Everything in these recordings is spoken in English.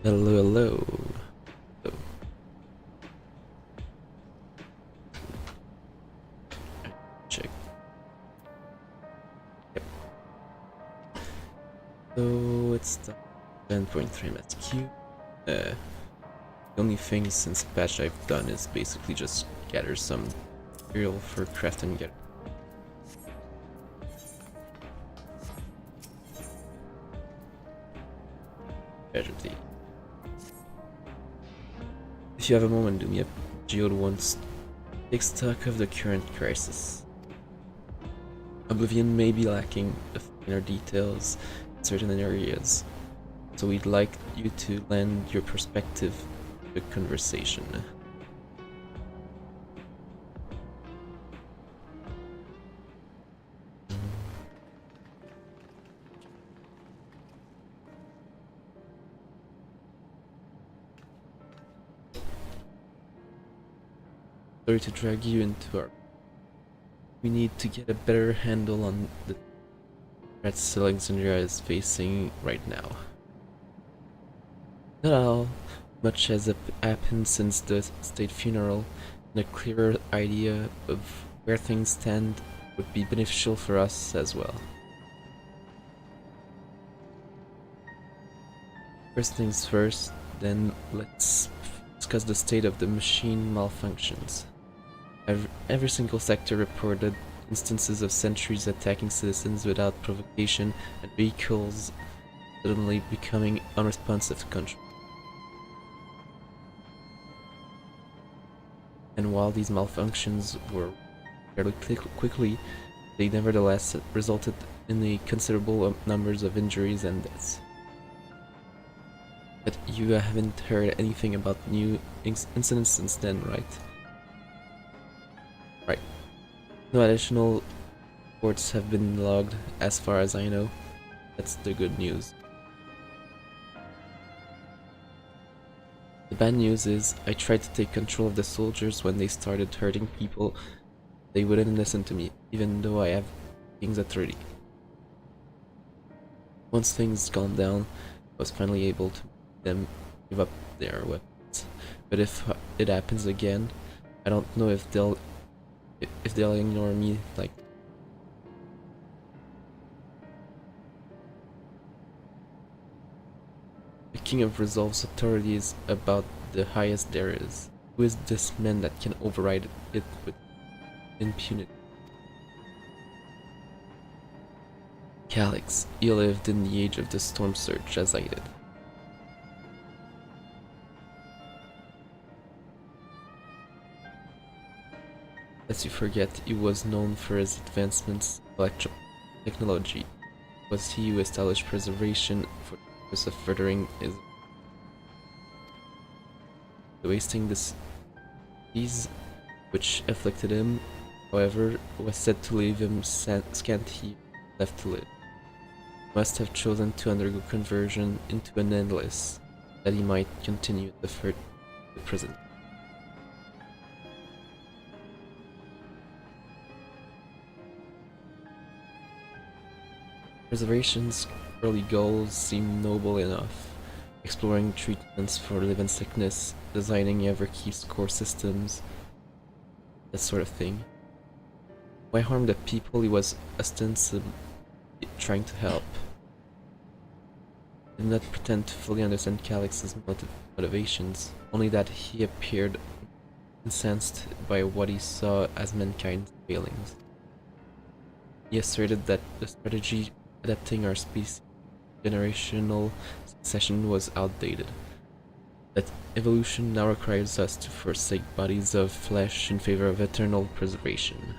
Hello, hello. Oh, check. Yep. So it's the 10.3 MSQ. The only thing since patch I've done is basically just gather some material for craft and get casualty. If you have a moment, do me a Geode wants take stock of the current crisis. Oblivion may be lacking the finer details in certain areas, so we'd like you to lend your perspective to the conversation. Sorry to drag you into our... We need to get a better handle on the threats Alexandria is facing right now. Not all much has happened since the state funeral, and a clearer idea of where things stand would be beneficial for us as well. First things first, then let's discuss the state of the machine malfunctions. Every single sector reported instances of sentries attacking citizens without provocation and vehicles suddenly becoming unresponsive to control. And while these malfunctions were fairly quickly, they nevertheless resulted in a considerable numbers of injuries and deaths. But you haven't heard anything about new incidents since then, right? Right. No additional reports have been logged as far as I know. That's the good news. The bad news is, I tried to take control of the soldiers when they started hurting people. They wouldn't listen to me, even though I have King's authority. Once things calmed down, I was finally able to make them give up their weapons. But if it happens again, I don't know if they'll ignore me like... The King of Resolve's authority is about the highest there is. Who is this man that can override it with impunity? Calix, he lived in the age of the Storm Surge as I did. Lest you forget, he was known for his advancements in electro technology. It was he who established preservation for the purpose of furthering his... Wasting this disease which afflicted him, however, was said to leave him scanty left to live. He must have chosen to undergo conversion into an endless, that he might continue the present. Preservation's early goals seem noble enough. Exploring treatments for living sickness, designing Everkeep's core systems, that sort of thing. Why harm the people he was ostensibly trying to help? I did not pretend to fully understand Calix's motivations, only that he appeared incensed by what he saw as mankind's failings. He asserted that the strategy adapting our species generational succession was outdated. That evolution now requires us to forsake bodies of flesh in favor of eternal preservation.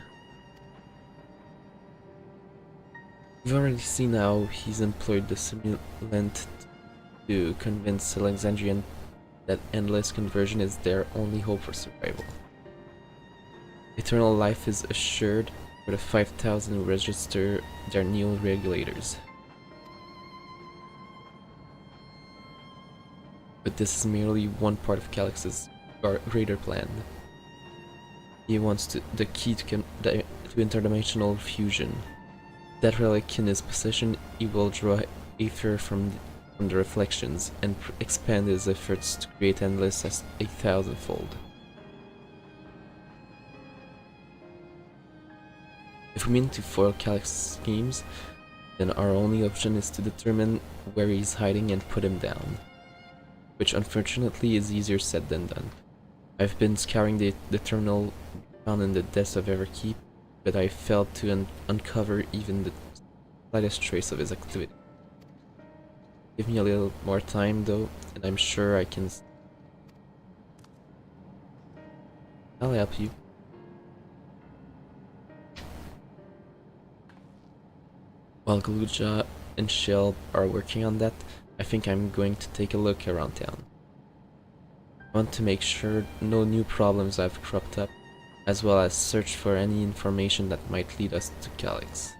We've already seen how he's employed the simulant to convince Alexandrian that endless conversion is their only hope for survival. Eternal life is assured for the 5,000 who register their new regulators. But this is merely one part of Calix's greater plan. He wants the key to interdimensional fusion. That relic in his possession, he will draw aether from from the reflections and expand his efforts to create endless as a thousandfold. If we mean to foil Calix's schemes, then our only option is to determine where he's hiding and put him down, which unfortunately is easier said than done. I've been scouring the terminal found in the depths of Everkeep, but I failed to uncover even the slightest trace of his activity. Give me a little more time though, and I'm sure I can... I'll help you. While Gluja and Shell are working on that, I think I'm going to take a look around town. I want to make sure no new problems have cropped up, as well as search for any information that might lead us to Calix.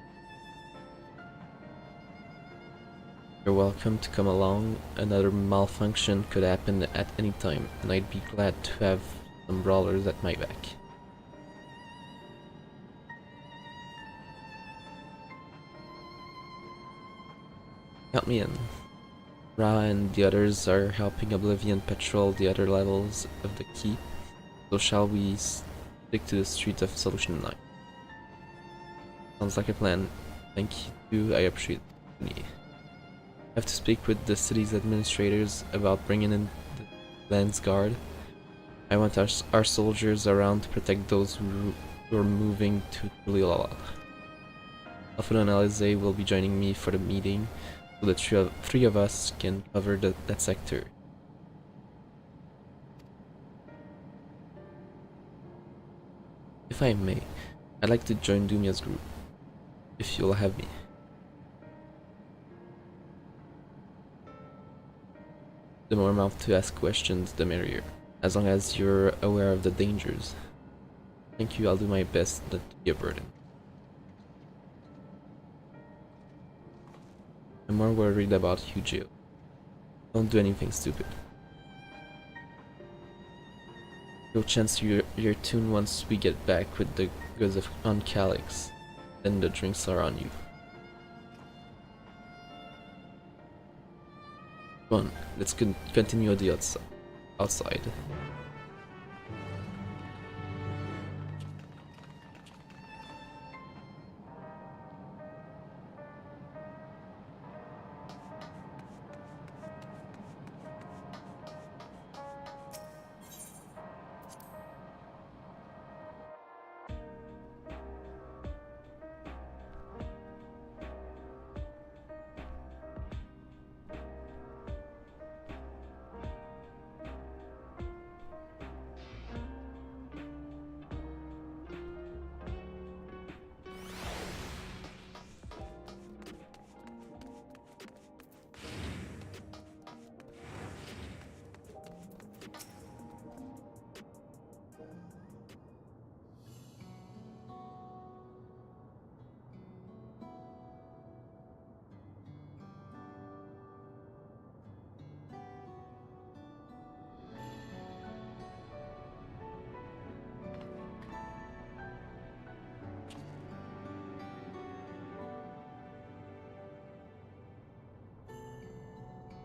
You're welcome to come along. Another malfunction could happen at any time, and I'd be glad to have some brawlers at my back. Count me in. Ra and the others are helping Oblivion patrol the other levels of the keep, so shall we stick to the street of Solution 9? Sounds like a plan. Thank you, I appreciate it. I have to speak with the city's administrators about bringing in the Lance Guard. I want our soldiers around to protect those who are moving to Tulilala. Alfred and Alize will be joining me for the meeting, so the three of us can cover that sector. If I may, I'd like to join Dumia's group, if you'll have me. The more mouth to ask questions, the merrier, as long as you're aware of the dangers. Thank you, I'll do my best not to be a burden. I'm more worried about you, Geo. Don't do anything stupid. You'll chance your tune once we get back with the goods on Calix, then the drinks are on you. Come on, let's continue the outside.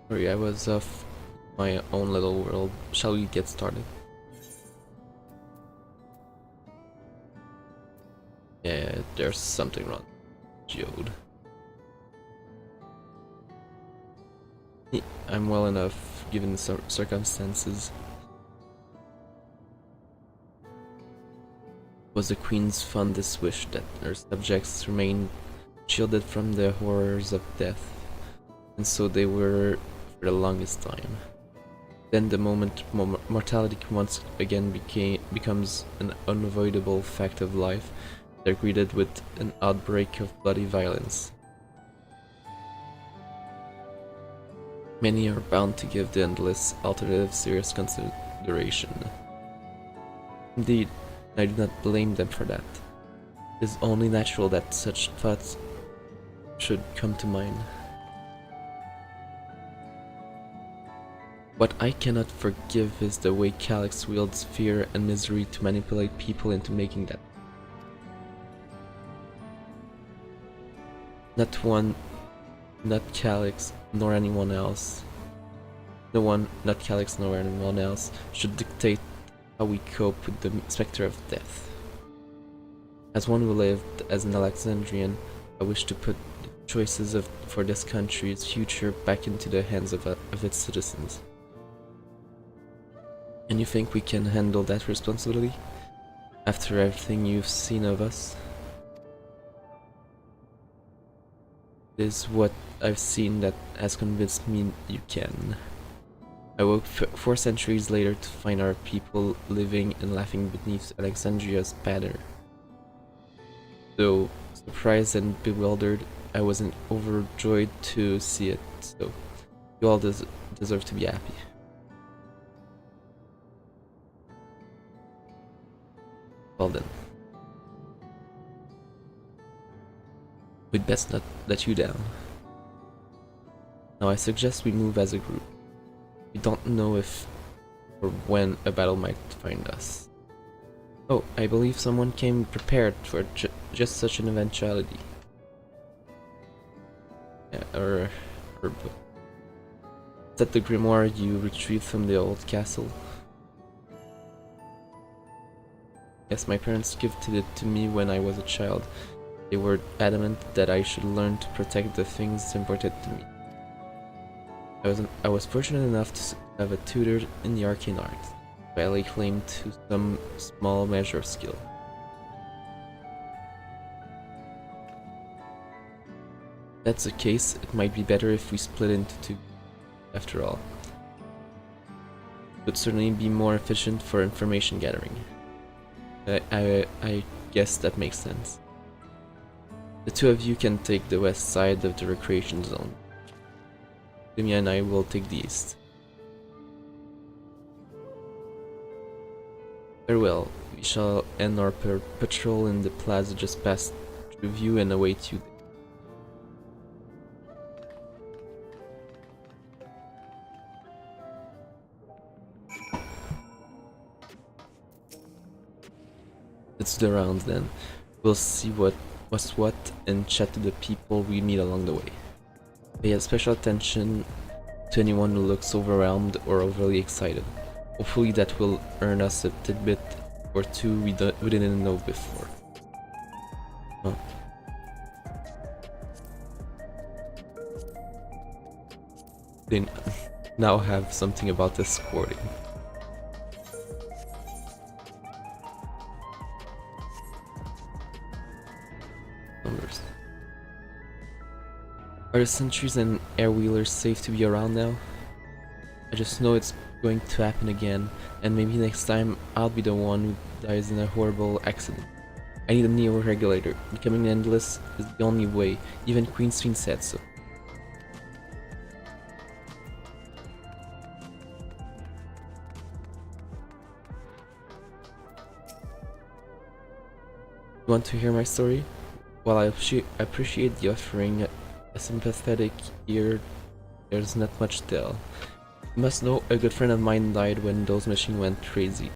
Sorry, I was off my own little world. Shall we get started? Yeah, there's something wrong. Geode. I'm well enough, given the circumstances. It was the Queen's fondest wish that her subjects remain shielded from the horrors of death, and so they were for the longest time. Then the moment mortality once again becomes an unavoidable fact of life, they're greeted with an outbreak of bloody violence. Many are bound to give the endless alternative serious consideration. Indeed, I do not blame them for that. It is only natural that such thoughts should come to mind. What I cannot forgive is the way Calix wields fear and misery to manipulate people into making that. Not Calix, nor anyone else. No one, not Calix nor anyone else, should dictate how we cope with the specter of death. As one who lived as an Alexandrian, I wish to put the choices for this country's future back into the hands of its citizens. And you think we can handle that responsibility? After everything you've seen of us? It is what I've seen that has convinced me you can. I woke 4 centuries later to find our people living and laughing beneath Alexandria's banner. Though surprised and bewildered, I wasn't overjoyed to see it, so you all deserve to be happy. Well then. We'd best not let you down. Now I suggest we move as a group. We don't know if or when a battle might find us. Oh, I believe someone came prepared for just such an eventuality. Yeah, is that the grimoire you retrieved from the old castle? Yes, my parents gifted it to me when I was a child. They were adamant that I should learn to protect the things important to me. I was fortunate enough to have a tutor in the arcane arts. I lay claim to some small measure of skill. If that's the case, it might be better if we split into two, after all. It would certainly be more efficient for information gathering. I guess that makes sense. The two of you can take the west side of the recreation zone. Lumia and I will take the east. Very well, we shall end our patrol in the plaza just past review and await you. Let's do the rounds then. We'll see what's what and chat to the people we meet along the way. Pay special attention to anyone who looks overwhelmed or overly excited. Hopefully that will earn us a tidbit or two we didn't know before. Huh. They now have something about escorting. Numbers. Are the sentries and airwheelers safe to be around now? I just know it's going to happen again, and maybe next time I'll be the one who dies in a horrible accident. I need a neo-regulator. Becoming endless is the only way. Even Queensfiend said so. You want to hear my story? While I appreciate the offering a sympathetic ear, there's not much to tell. You must know, a good friend of mine died when those machines went crazy.